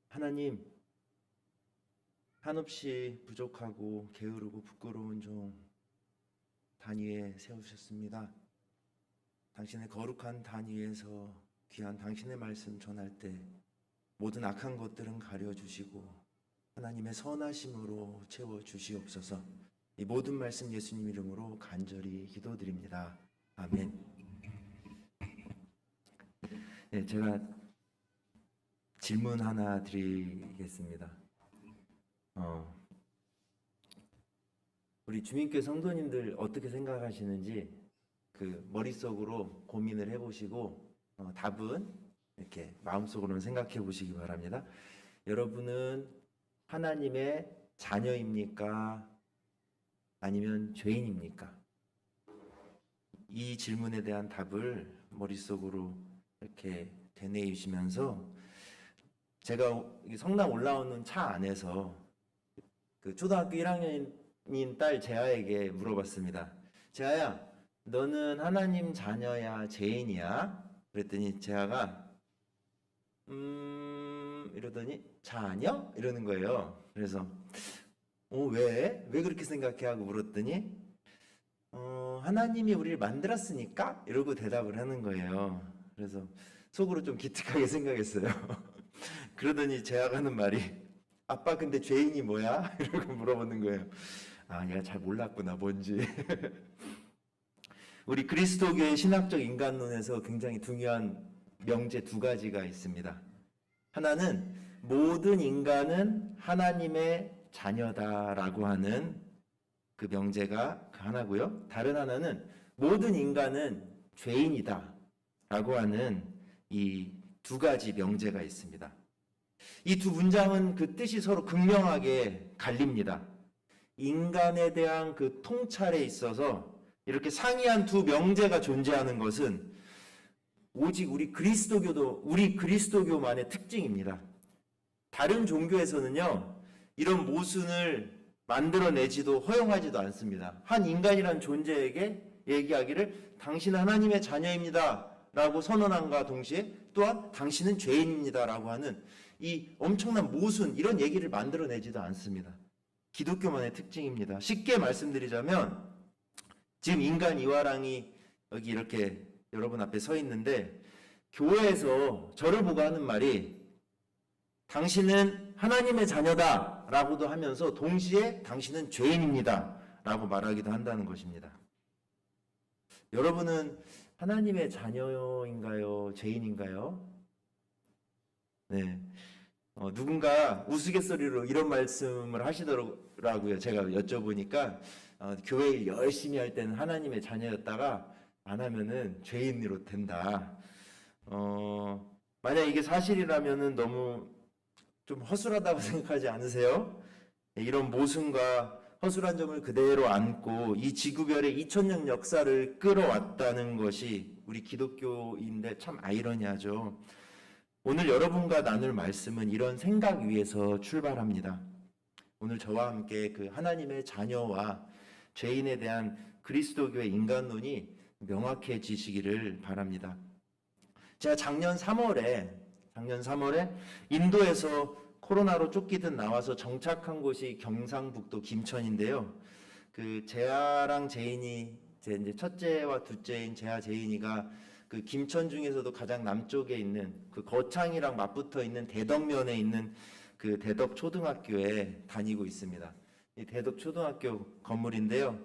하나님, 한없이 부족하고 게으르고 부끄러운 종 단 위에 세우셨습니다. 당신의 거룩한 단 위에서 귀한 당신의 말씀 전할 때 모든 악한 것들은 가려주시고 하나님의 선하심으로 채워주시옵소서. 이 모든 말씀 예수님 이름으로 간절히 기도드립니다. 아멘. 네, 제가 질문 하나 드리겠습니다. 우리 주민교회 성도님들 어떻게 생각하시는지 그 머릿속으로 고민을 해보시고 답은 이렇게 마음속으로는 생각해 보시기 바랍니다. 여러분은 하나님의 자녀입니까? 아니면 죄인입니까? 이 질문에 대한 답을 머릿속으로 이렇게 되뇌이시면서 제가 성남 올라오는 차 안에서 그 초등학교 1학년인 딸 재하에게 물어봤습니다. 재하야, 너는 하나님 자녀야 죄인이야? 그랬더니 재하가 이러더니 자녀? 이러는 거예요. 그래서 왜? 왜 그렇게 생각해? 하고 물었더니 하나님이 우리를 만들었으니까? 이러고 대답을 하는 거예요. 그래서 속으로 좀 기특하게 생각했어요. 그러더니 재하가 하는 말이 아빠 근데 죄인이 뭐야? 이러고 물어보는 거예요. 아, 얘가 잘 몰랐구나 뭔지. 우리 그리스도교의 신학적 인간론에서 굉장히 중요한 명제 두 가지가 있습니다. 하나는 모든 인간은 하나님의 자녀다라고 하는 그 명제가 하나고요. 다른 하나는 모든 인간은 죄인이다라고 하는 이 두 가지 명제가 있습니다. 이 두 문장은 그 뜻이 서로 극명하게 갈립니다. 인간에 대한 그 통찰에 있어서 이렇게 상이한 두 명제가 존재하는 것은 오직 우리 그리스도교만의 특징입니다. 다른 종교에서는요, 이런 모순을 만들어내지도 허용하지도 않습니다. 한 인간이란 존재에게 얘기하기를 당신은 하나님의 자녀입니다 라고 선언함과 동시에 또한 당신은 죄인입니다 라고 하는 이 엄청난 모순, 이런 얘기를 만들어내지도 않습니다. 기독교만의 특징입니다. 쉽게 말씀드리자면 지금 인간 이화랑이 여기 이렇게 여러분 앞에 서 있는데 교회에서 저를 보고 하는 말이 당신은 하나님의 자녀다 라고도 하면서 동시에 당신은 죄인입니다 라고 말하기도 한다는 것입니다. 여러분은 하나님의 자녀인가요? 죄인인가요? 네. 누군가 우스갯소리로 이런 말씀을 하시더라고요. 제가 여쭤보니까 교회 일 열심히 할 때는 하나님의 자녀였다가 안 하면은 죄인으로 된다. 만약 이게 사실이라면은 너무 좀 허술하다고 생각하지 않으세요? 이런 모순과 허술한 점을 그대로 안고 이 지구별의 2000년 역사를 끌어왔다는 것이 우리 기독교인데 참 아이러니하죠. 오늘 여러분과 나눌 말씀은 이런 생각 위에서 출발합니다. 오늘 저와 함께 그 하나님의 자녀와 죄인에 대한 그리스도교의 인간론이 명확해지시기를 바랍니다. 제가 작년 3월에 인도에서 코로나로 쫓기듯 나와서 정착한 곳이 경상북도 김천인데요. 그 재하랑 재인이 제 이제 첫째와 둘째인 재하 재인이가 그 김천 중에서도 가장 남쪽에 있는 그 거창이랑 맞붙어 있는 대덕면에 있는 그 대덕 초등학교에 다니고 있습니다. 이 대덕 초등학교 건물인데요.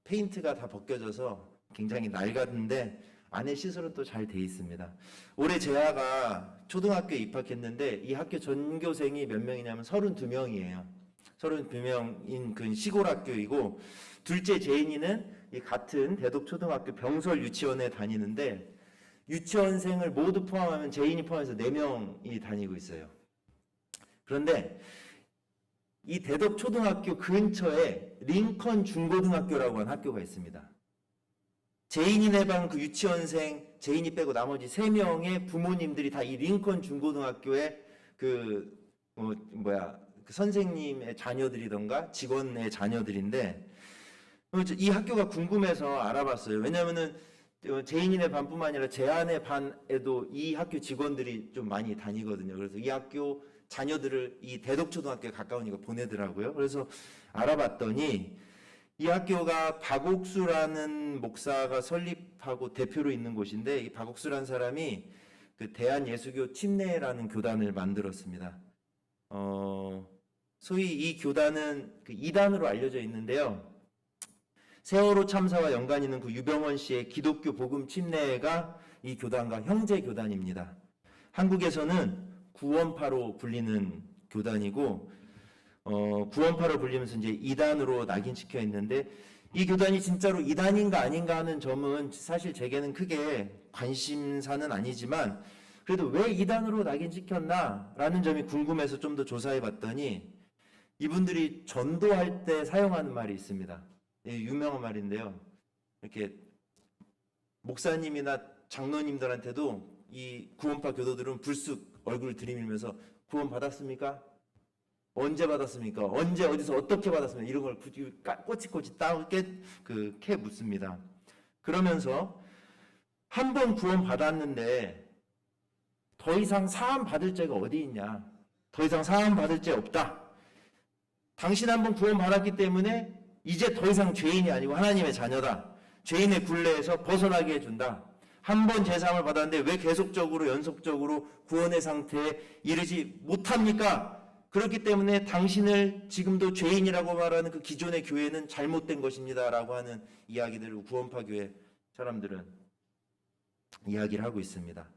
페인트가 다 벗겨져서 굉장히 낡았는데 안에 시설은 또 잘 돼 있습니다. 올해 재하가 초등학교에 입학했는데 이 학교 전교생이 몇 명이냐면 32명이에요. 32명인 그 시골 학교이고 둘째 재인이는 이 같은 대덕초등학교 병설 유치원에 다니는데 유치원생을 모두 포함하면 재인이 포함해서 4명이 다니고 있어요. 그런데 이 대덕초등학교 근처에 링컨 중고등학교라고 하는 학교가 있습니다. 재인이네 방 그 유치원생 재인이 빼고 나머지 3명의 부모님들이 다 이 링컨 중고등학교의 그 선생님의 자녀들이던가 직원의 자녀들인데 이 학교가 궁금해서 알아봤어요. 왜냐하면은 제인이네 반뿐만 아니라 제안의 반에도 이 학교 직원들이 좀 많이 다니거든요. 그래서 이 학교 자녀들을 이 대덕초등학교에 가까우니까 보내더라고요. 그래서 알아봤더니 이 학교가 박옥수라는 목사가 설립하고 대표로 있는 곳인데, 이 박옥수라는 사람이 그 대한예수교 침례라는 교단을 만들었습니다. 소위 이 교단은 그 이단으로 알려져 있는데요. 세월호 참사와 연관 있는 그 유병원 씨의 기독교 복음 침례가 이 교단과 형제 교단입니다. 한국에서는 구원파로 불리는 교단이고, 구원파로 불리면서 이제 이단으로 낙인찍혀 있는데, 이 교단이 진짜로 이단인가 아닌가 하는 점은 사실 제게는 크게 관심사는 아니지만, 그래도 왜 이단으로 낙인찍혔나라는 점이 궁금해서 좀 더 조사해 봤더니, 이분들이 전도할 때 사용하는 말이 있습니다. 유명한 말인데요. 이렇게 목사님이나 장로님들한테도 이 구원파 교도들은 불쑥 얼굴을 들이밀면서 구원 받았습니까? 언제 받았습니까? 언제 어디서 어떻게 받았습니까? 이런 걸 꼬치꼬치 따게 캐 묻습니다. 그러면서 한 번 구원 받았는데 더 이상 사함 받을 죄가 어디 있냐? 더 이상 사함 받을 죄 없다. 당신 한 번 구원 받았기 때문에 이제 더 이상 죄인이 아니고 하나님의 자녀다. 죄인의 굴레에서 벗어나게 해준다. 한 번 제사함을 받았는데 왜 계속적으로 연속적으로 구원의 상태에 이르지 못합니까? 그렇기 때문에 당신을 지금도 죄인이라고 말하는 그 기존의 교회는 잘못된 것입니다. 라고 하는 이야기들을 구원파 교회 사람들은 이야기를 하고 있습니다.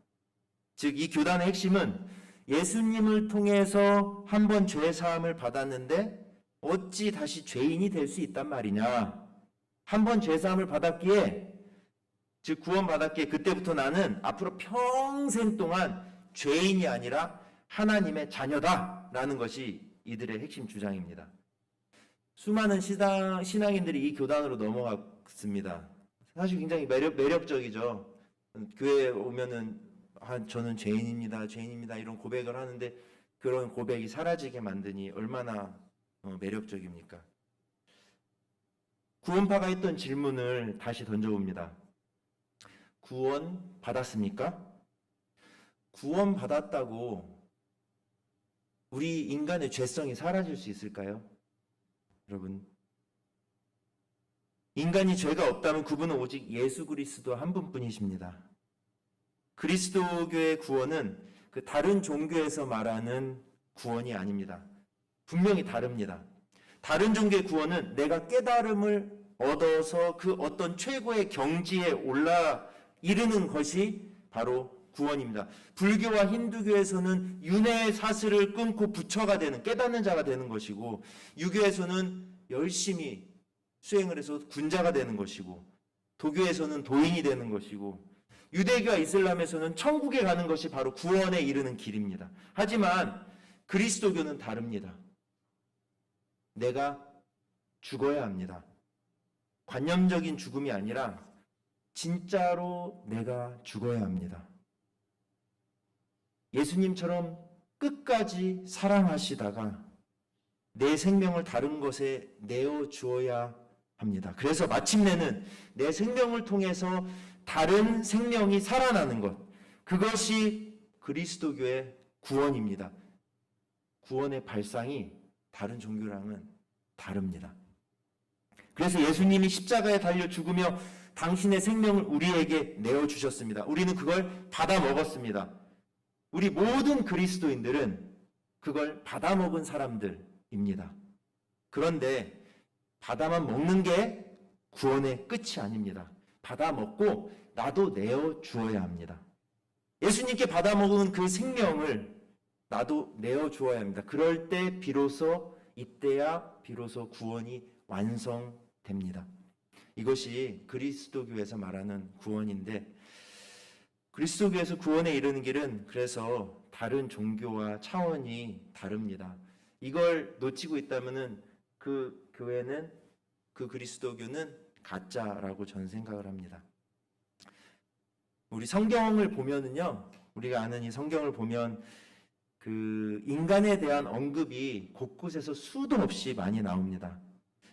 즉, 이 교단의 핵심은 예수님을 통해서 한 번 죄사함을 받았는데 어찌 다시 죄인이 될 수 있단 말이냐. 한 번 죄사함을 받았기에, 즉 구원받았기에 그때부터 나는 앞으로 평생 동안 죄인이 아니라 하나님의 자녀다라는 것이 이들의 핵심 주장입니다. 수많은 신앙인들이 이 교단으로 넘어갔습니다. 사실 굉장히 매력적이죠. 교회에 오면은 저는 죄인입니다, 죄인입니다 이런 고백을 하는데 그런 고백이 사라지게 만드니 얼마나 매력적입니까? 구원파가 했던 질문을 다시 던져봅니다. 구원 받았습니까? 구원 받았다고 우리 인간의 죄성이 사라질 수 있을까요? 여러분, 인간이 죄가 없다면 그분은 오직 예수 그리스도 한 분뿐이십니다. 그리스도교의 구원은 그 다른 종교에서 말하는 구원이 아닙니다. 분명히 다릅니다. 다른 종교의 구원은 내가 깨달음을 얻어서 그 어떤 최고의 경지에 이르는 것이 바로 구원입니다. 불교와 힌두교에서는 윤회의 사슬을 끊고 부처가 되는, 깨닫는 자가 되는 것이고, 유교에서는 열심히 수행을 해서 군자가 되는 것이고, 도교에서는 도인이 되는 것이고, 유대교와 이슬람에서는 천국에 가는 것이 바로 구원에 이르는 길입니다. 하지만 그리스도교는 다릅니다. 내가 죽어야 합니다. 관념적인 죽음이 아니라 진짜로 내가 죽어야 합니다. 예수님처럼 끝까지 사랑하시다가 내 생명을 다른 것에 내어 주어야 합니다. 그래서 마침내는 내 생명을 통해서 다른 생명이 살아나는 것, 그것이 그리스도교의 구원입니다. 구원의 발상이 다른 종교랑은 다릅니다. 그래서 예수님이 십자가에 달려 죽으며 당신의 생명을 우리에게 내어주셨습니다. 우리는 그걸 받아 먹었습니다. 우리 모든 그리스도인들은 그걸 받아 먹은 사람들입니다. 그런데 받아만 먹는 게 구원의 끝이 아닙니다. 받아 먹고 나도 내어 주어야 합니다. 예수님께 받아 먹은 그 생명을 나도 내어 주어야 합니다. 그럴 때 이때야 비로소 구원이 완성됩니다. 이것이 그리스도교에서 말하는 구원인데, 그리스도교에서 구원에 이르는 길은 그래서 다른 종교와 차원이 다릅니다. 이걸 놓치고 있다면은 그 교회는, 그 그리스도교는 가짜라고 저는 생각을 합니다. 우리 성경을 보면은요, 우리가 아는 이 성경을 보면 그 인간에 대한 언급이 곳곳에서 수도 없이 많이 나옵니다.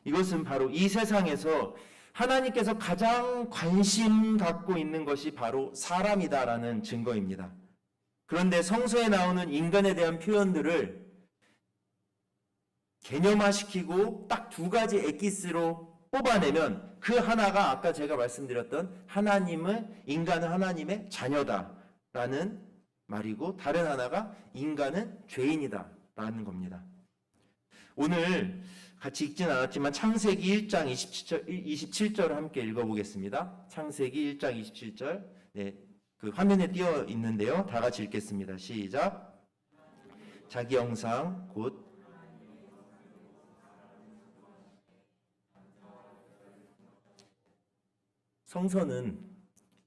이것은 바로 이 세상에서 하나님께서 가장 관심 갖고 있는 것이 바로 사람이다라는 증거입니다. 그런데 성서에 나오는 인간에 대한 표현들을 개념화시키고 딱 두 가지 엑기스로 뽑아내면 그 하나가 아까 제가 말씀드렸던 인간은 하나님의 자녀다라는 말이고, 다른 하나가 인간은 죄인이다라는 겁니다. 오늘 같이 읽진 않았지만 창세기 1장 27절을 함께 읽어보겠습니다. 창세기 1장 27절, 그 화면에 띄어 있는데요. 다 같이 읽겠습니다. 시작. 자기 형상 곧 성서는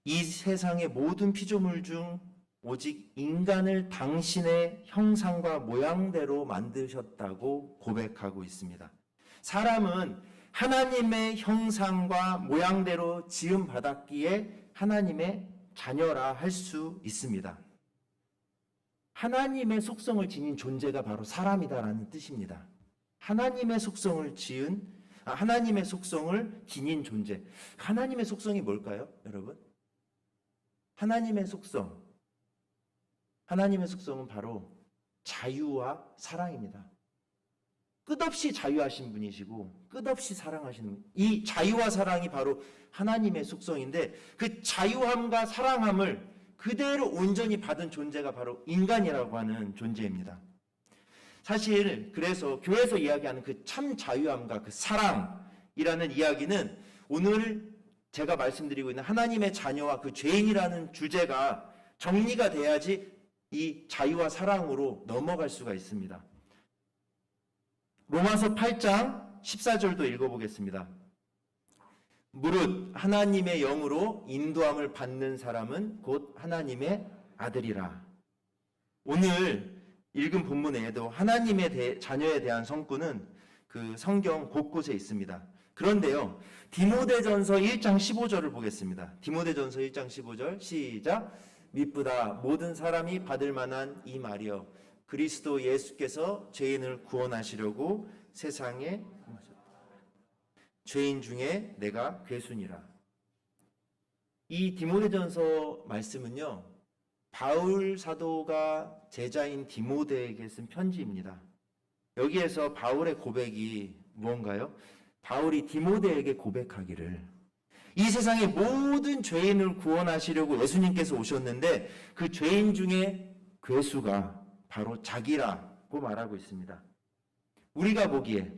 이 세상의 모든 피조물 중 오직 인간을 당신의 형상과 모양대로 만드셨다고 고백하고 있습니다. 사람은 하나님의 형상과 모양대로 지음 받았기에 하나님의 자녀라 할 수 있습니다. 하나님의 속성을 지닌 존재가 바로 사람이다라는 뜻입니다. 하나님의 속성을 지닌 존재. 하나님의 속성이 뭘까요, 여러분? 하나님의 속성은 바로 자유와 사랑입니다. 끝없이 자유하신 분이시고 끝없이 사랑하시는 분. 이 자유와 사랑이 바로 하나님의 속성인데, 그 자유함과 사랑함을 그대로 온전히 받은 존재가 바로 인간이라고 하는 존재입니다. 사실 그래서 교회에서 이야기하는 그 참 자유함과 그 사랑이라는 이야기는 오늘 제가 말씀드리고 있는 하나님의 자녀와 그 죄인이라는 주제가 정리가 돼야지 이 자유와 사랑으로 넘어갈 수가 있습니다. 로마서 8장 14절도 읽어보겠습니다. 무릇 하나님의 영으로 인도함을 받는 사람은 곧 하나님의 아들이라. 오늘 읽은 본문에도 하나님의 자녀에 대한 성구는 그 성경 곳곳에 있습니다. 그런데요, 디모데전서 1장 15절을 보겠습니다. 디모데전서 1장 15절 시작. 미쁘다 모든 사람이 받을 만한 이 말이여, 그리스도 예수께서 죄인을 구원하시려고 세상에 죄인 중에 내가 괴순이라. 이 디모데전서 말씀은요, 바울 사도가 제자인 디모데에게 쓴 편지입니다. 여기에서 바울의 고백이 무언가요? 바울이 디모데에게 고백하기를, 이 세상의 모든 죄인을 구원하시려고 예수님께서 오셨는데 그 죄인 중에 괴수가 바로 자기라고 말하고 있습니다. 우리가 보기에,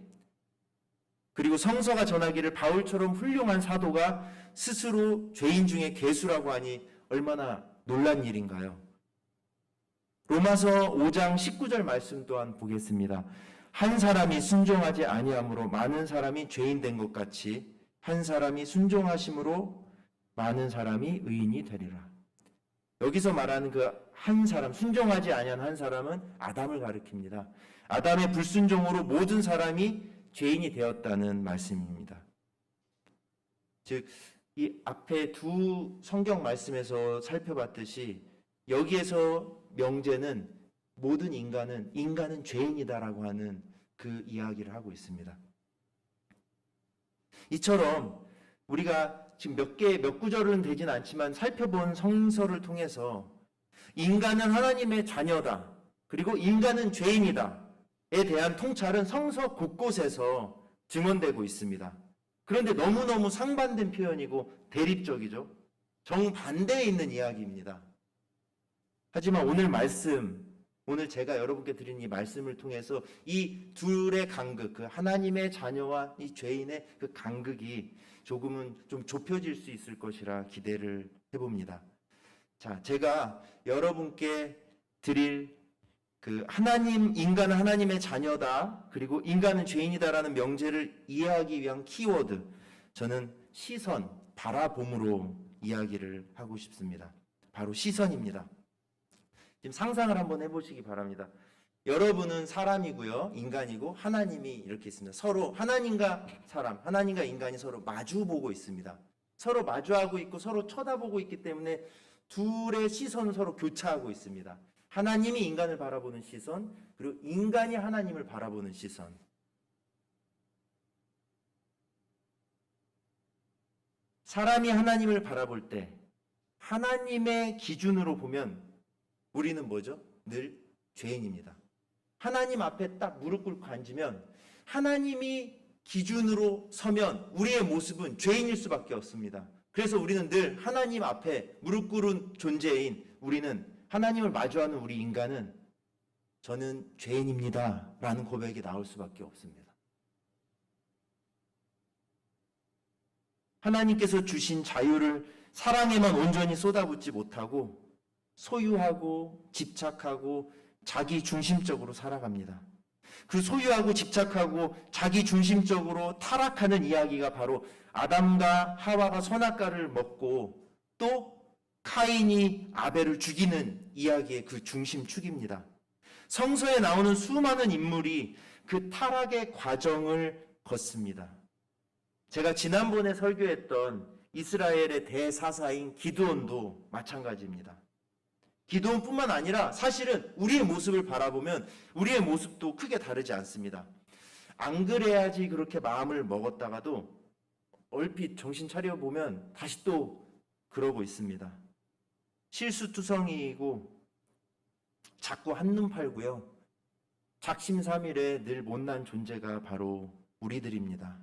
그리고 성서가 전하기를 바울처럼 훌륭한 사도가 스스로 죄인 중에 괴수라고 하니 얼마나 놀란 일인가요? 로마서 5장 19절 말씀 또한 보겠습니다. 한 사람이 순종하지 아니함으로 많은 사람이 죄인 된 것 같이 한 사람이 순종하심으로 많은 사람이 의인이 되리라. 여기서 말하는 그 한 사람, 순종하지 아니한 한 사람은 아담을 가리킵니다. 아담의 불순종으로 모든 사람이 죄인이 되었다는 말씀입니다. 즉, 이 앞에 두 성경 말씀에서 살펴봤듯이 여기에서 명제는 모든 인간은 죄인이다라고 하는 그 이야기를 하고 있습니다. 이처럼 우리가 지금 몇 구절은 되진 않지만 살펴본 성서를 통해서 인간은 하나님의 자녀다, 그리고 인간은 죄인이다에 대한 통찰은 성서 곳곳에서 증언되고 있습니다. 그런데 너무너무 상반된 표현이고 대립적이죠. 정반대에 있는 이야기입니다. 하지만 오늘 제가 여러분께 드린 이 말씀을 통해서 이 둘의 간극, 그 하나님의 자녀와 이 죄인의 그 간극이 조금은 좀 좁혀질 수 있을 것이라 기대를 해봅니다. 자, 제가 여러분께 드릴 그 인간은 하나님의 자녀다, 그리고 인간은 죄인이다라는 명제를 이해하기 위한 키워드, 저는 시선, 바라봄으로 이야기를 하고 싶습니다. 바로 시선입니다. 지금 상상을 한번 해보시기 바랍니다. 여러분은 사람이고요, 인간이고 하나님이 이렇게 있습니다. 서로 하나님과 인간이 서로 마주보고 있습니다. 서로 마주하고 있고 서로 쳐다보고 있기 때문에 둘의 시선은 서로 교차하고 있습니다. 하나님이 인간을 바라보는 시선, 그리고 인간이 하나님을 바라보는 시선. 사람이 하나님을 바라볼 때 하나님의 기준으로 보면 우리는 뭐죠? 늘 죄인입니다. 하나님 앞에 딱 무릎 꿇고 앉으면 하나님이 기준으로 서면 우리의 모습은 죄인일 수밖에 없습니다. 그래서 우리는 늘 하나님 앞에 무릎 꿇은 존재인 우리는, 하나님을 마주하는 우리 인간은 저는 죄인입니다 라는 고백이 나올 수밖에 없습니다. 하나님께서 주신 자유를 사랑에만 온전히 쏟아붓지 못하고 소유하고 집착하고 자기 중심적으로 살아갑니다. 그 소유하고 집착하고 자기 중심적으로 타락하는 이야기가 바로 아담과 하와가 선악과를 먹고 또 카인이 아벨을 죽이는 이야기의 그 중심축입니다. 성서에 나오는 수많은 인물이 그 타락의 과정을 걷습니다. 제가 지난번에 설교했던 이스라엘의 대사사인 기드온도 마찬가지입니다. 기드온뿐만 아니라 사실은 우리의 모습을 바라보면 우리의 모습도 크게 다르지 않습니다. 안 그래야지 그렇게 마음을 먹었다가도 얼핏 정신 차려보면 다시 또 그러고 있습니다. 실수투성이이고 자꾸 한눈 팔고요. 작심삼일에 늘 못난 존재가 바로 우리들입니다.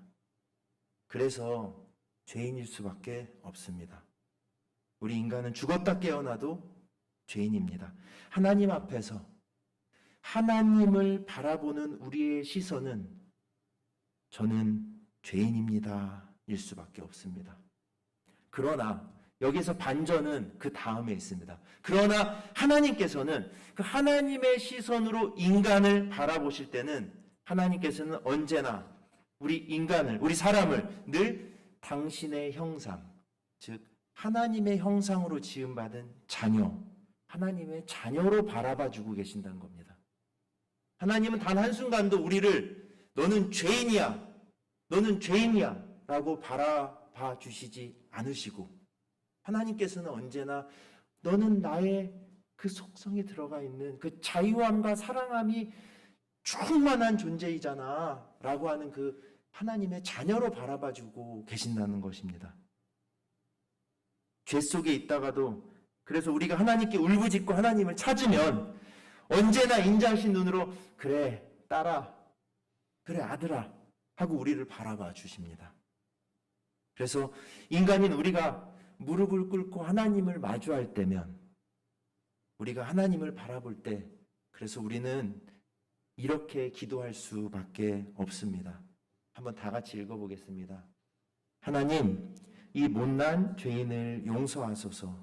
그래서 죄인일 수밖에 없습니다. 우리 인간은 죽었다 깨어나도 죄인입니다. 하나님 앞에서 하나님을 바라보는 우리의 시선은 저는 죄인입니다 일 수밖에 없습니다. 그러나 여기서 반전은 그 다음에 있습니다. 그러나 하나님께서는 그 하나님의 시선으로 인간을 바라보실 때는 하나님께서는 언제나 우리 인간을, 우리 사람을 늘 당신의 형상, 즉 하나님의 형상으로 지음받은 자녀, 하나님의 자녀로 바라봐주고 계신다는 겁니다. 하나님은 단 한순간도 우리를 너는 죄인이야, 너는 죄인이야 라고 바라봐 주시지 않으시고, 하나님께서는 언제나 너는 나의 그 속성에 들어가 있는 그 자유함과 사랑함이 충만한 존재이잖아 라고 하는 그 하나님의 자녀로 바라봐주고 계신다는 것입니다. 죄 속에 있다가도, 그래서 우리가 하나님께 울부짖고 하나님을 찾으면 언제나 인자하신 눈으로 그래 딸아, 그래 아들아 하고 우리를 바라봐 주십니다. 그래서 인간인 우리가 무릎을 꿇고 하나님을 마주할 때면, 우리가 하나님을 바라볼 때, 그래서 우리는 이렇게 기도할 수밖에 없습니다. 한번 다 같이 읽어보겠습니다. 하나님, 이 못난 죄인을 용서하소서.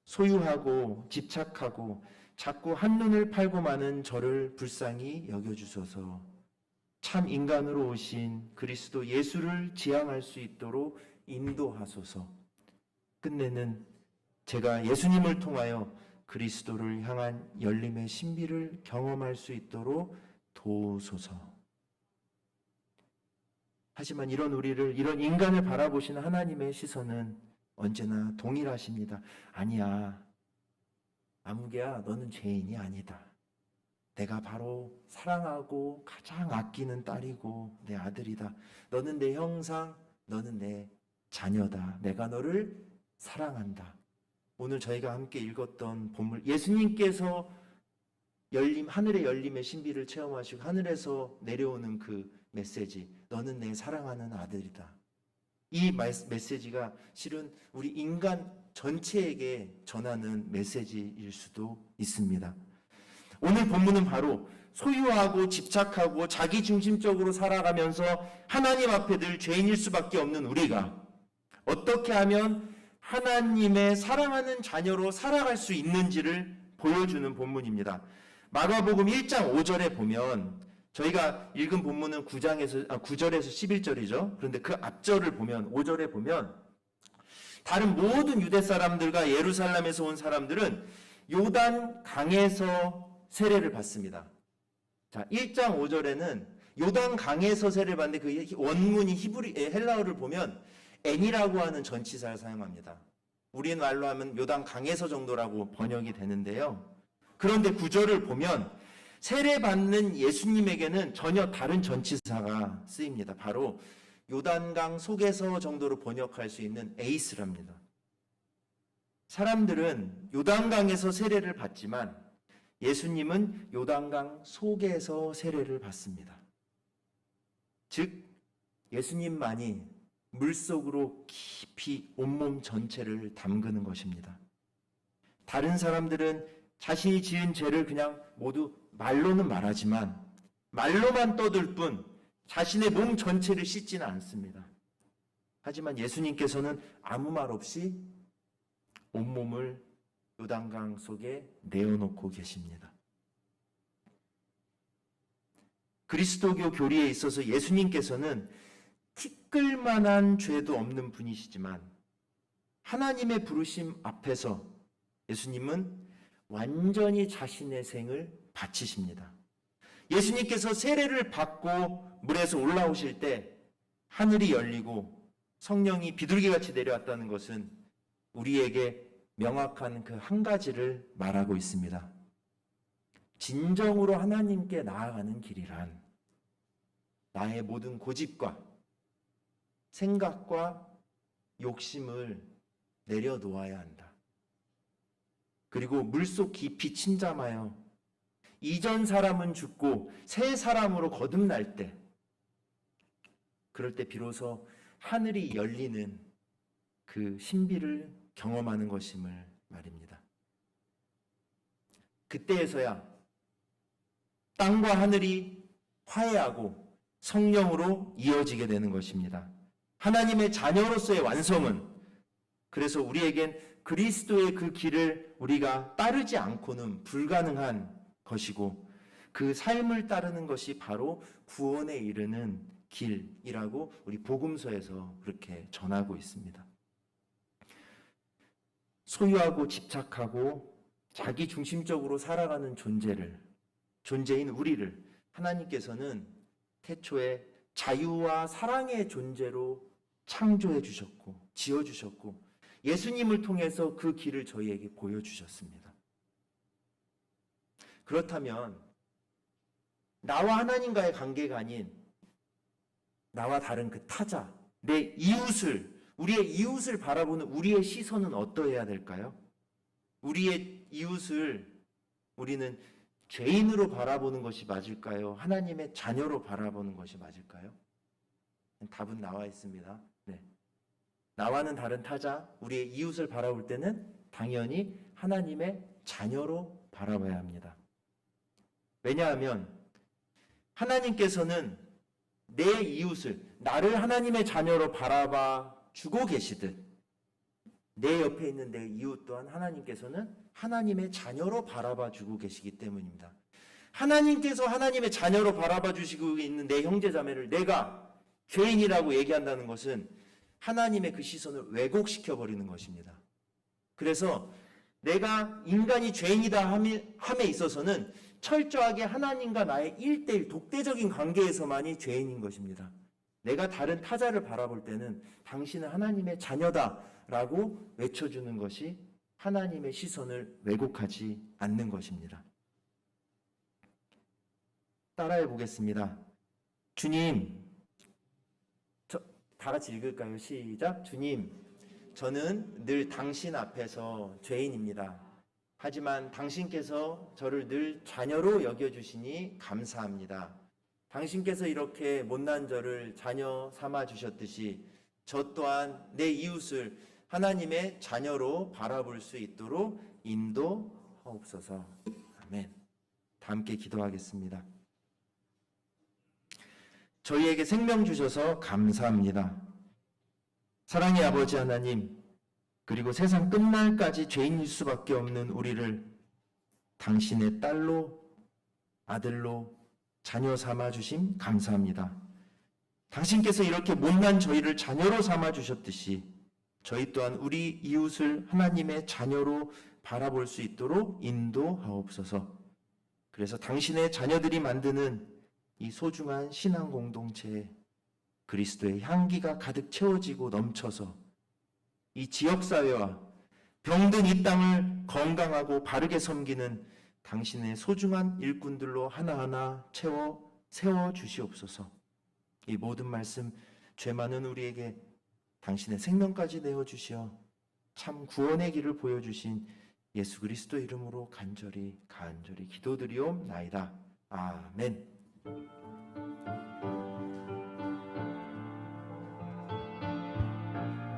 소유하고 집착하고 자꾸 한눈을 팔고 마는 저를 불쌍히 여겨주소서. 참 인간으로 오신 그리스도 예수를 지향할 수 있도록 인도하소서. 끝내는 제가 예수님을 통하여 그리스도를 향한 열림의 신비를 경험할 수 있도록 도우소서. 하지만 이런 우리를, 이런 인간을 바라보시는 하나님의 시선은 언제나 동일하십니다. 아니야, 아무개야, 너는 죄인이 아니다. 내가 바로 사랑하고 가장 아끼는 딸이고 내 아들이다. 너는 내 형상, 너는 내 자녀다. 내가 너를 사랑한다. 오늘 저희가 함께 읽었던 본문, 예수님께서 하늘의 열림의 신비를 체험하시고 하늘에서 내려오는 그 메시지, 너는 내 사랑하는 아들이다. 이 메시지가 실은 우리 인간 전체에게 전하는 메시지일 수도 있습니다. 오늘 본문은 바로 소유하고 집착하고 자기중심적으로 살아가면서 하나님 앞에 늘 죄인일 수밖에 없는 우리가 어떻게 하면 하나님의 사랑하는 자녀로 살아갈 수 있는지를 보여주는 본문입니다. 마가복음 1장 5절에 보면, 저희가 읽은 본문은 9절에서 11절이죠. 그런데 그 앞절을 보면, 5절에 보면, 다른 모든 유대 사람들과 예루살렘에서 온 사람들은 요단 강에서 세례를 받습니다. 자, 1장 5절에는 요단 강에서 세례를 받는데 그 원문이 헬라어를 보면 N이라고 하는 전치사를 사용합니다. 우리 말로 하면 요단 강에서 정도라고 번역이 되는데요. 그런데 9절을 보면 세례받는 예수님에게는 전혀 다른 전치사가 쓰입니다. 바로 요단강 속에서 정도로 번역할 수 있는 에이스랍니다. 사람들은 요단강에서 세례를 받지만 예수님은 요단강 속에서 세례를 받습니다. 즉 예수님만이 물속으로 깊이 온몸 전체를 담그는 것입니다. 다른 사람들은 자신이 지은 죄를 그냥 모두 말로는 말하지만 말로만 떠들 뿐 자신의 몸 전체를 씻지는 않습니다. 하지만 예수님께서는 아무 말 없이 온몸을 요단강 속에 내어놓고 계십니다. 그리스도교 교리에 있어서 예수님께서는 티끌만한 죄도 없는 분이시지만 하나님의 부르심 앞에서 예수님은 완전히 자신의 생을 바치십니다. 예수님께서 세례를 받고 물에서 올라오실 때 하늘이 열리고 성령이 비둘기같이 내려왔다는 것은 우리에게 명확한 그 한 가지를 말하고 있습니다. 진정으로 하나님께 나아가는 길이란 나의 모든 고집과 생각과 욕심을 내려놓아야 한다. 그리고 물속 깊이 침잠하여 이전 사람은 죽고 새 사람으로 거듭날 때, 그럴 때 비로소 하늘이 열리는 그 신비를 경험하는 것임을 말입니다. 그때에서야 땅과 하늘이 화해하고 성령으로 이어지게 되는 것입니다. 하나님의 자녀로서의 완성은 그래서 우리에겐 그리스도의 그 길을 우리가 따르지 않고는 불가능한 것이고 그 삶을 따르는 것이 바로 구원에 이르는 길이라고 우리 복음서에서 그렇게 전하고 있습니다. 소유하고 집착하고 자기 중심적으로 살아가는 존재인 우리를 하나님께서는 태초에 자유와 사랑의 존재로 창조해 주셨고 지어 주셨고 예수님을 통해서 그 길을 저희에게 보여주셨습니다. 그렇다면 나와 하나님과의 관계가 아닌 나와 다른 그 타자, 내 이웃을, 우리의 이웃을 바라보는 우리의 시선은 어떠해야 될까요? 우리의 이웃을 우리는 죄인으로 바라보는 것이 맞을까요? 하나님의 자녀로 바라보는 것이 맞을까요? 답은 나와 있습니다. 네. 나와는 다른 타자, 우리의 이웃을 바라볼 때는 당연히 하나님의 자녀로 바라봐야 합니다. 왜냐하면 하나님께서는 내 이웃을, 나를 하나님의 자녀로 바라봐 주고 계시듯 내 옆에 있는 내 이웃 또한 하나님께서는 하나님의 자녀로 바라봐 주고 계시기 때문입니다. 하나님께서 하나님의 자녀로 바라봐 주시고 있는 내 형제자매를 내가 죄인이라고 얘기한다는 것은 하나님의 그 시선을 왜곡시켜 버리는 것입니다. 그래서 내가 인간이 죄인이다 함에 있어서는 철저하게 하나님과 나의 1:1 독대적인 관계에서만이 죄인인 것입니다. 내가 다른 타자를 바라볼 때는 당신은 하나님의 자녀다라고 외쳐주는 것이 하나님의 시선을 왜곡하지 않는 것입니다. 따라해 보겠습니다. 주님, 다 같이 읽을까요? 시작. 주님, 저는 늘 당신 앞에서 죄인입니다. 하지만 당신께서 저를 늘 자녀로 여겨주시니 감사합니다. 당신께서 이렇게 못난 저를 자녀 삼아 주셨듯이 저 또한 내 이웃을 하나님의 자녀로 바라볼 수 있도록 인도하옵소서. 아멘. 다 함께 기도하겠습니다. 저희에게 생명 주셔서 감사합니다. 사랑의 아버지 하나님, 그리고 세상 끝날까지 죄인일 수밖에 없는 우리를 당신의 딸로, 아들로 자녀 삼아 주심 감사합니다. 당신께서 이렇게 못난 저희를 자녀로 삼아 주셨듯이 저희 또한 우리 이웃을 하나님의 자녀로 바라볼 수 있도록 인도하옵소서. 그래서 당신의 자녀들이 만드는 이 소중한 신앙 공동체에 그리스도의 향기가 가득 채워지고 넘쳐서 이 지역사회와 병든 이 땅을 건강하고 바르게 섬기는 당신의 소중한 일꾼들로 하나하나 세워 주시옵소서. 이 모든 말씀 죄 많은 우리에게 당신의 생명까지 내어주시어 참 구원의 길을 보여주신 예수 그리스도 이름으로 간절히 기도드리옵나이다. 아멘.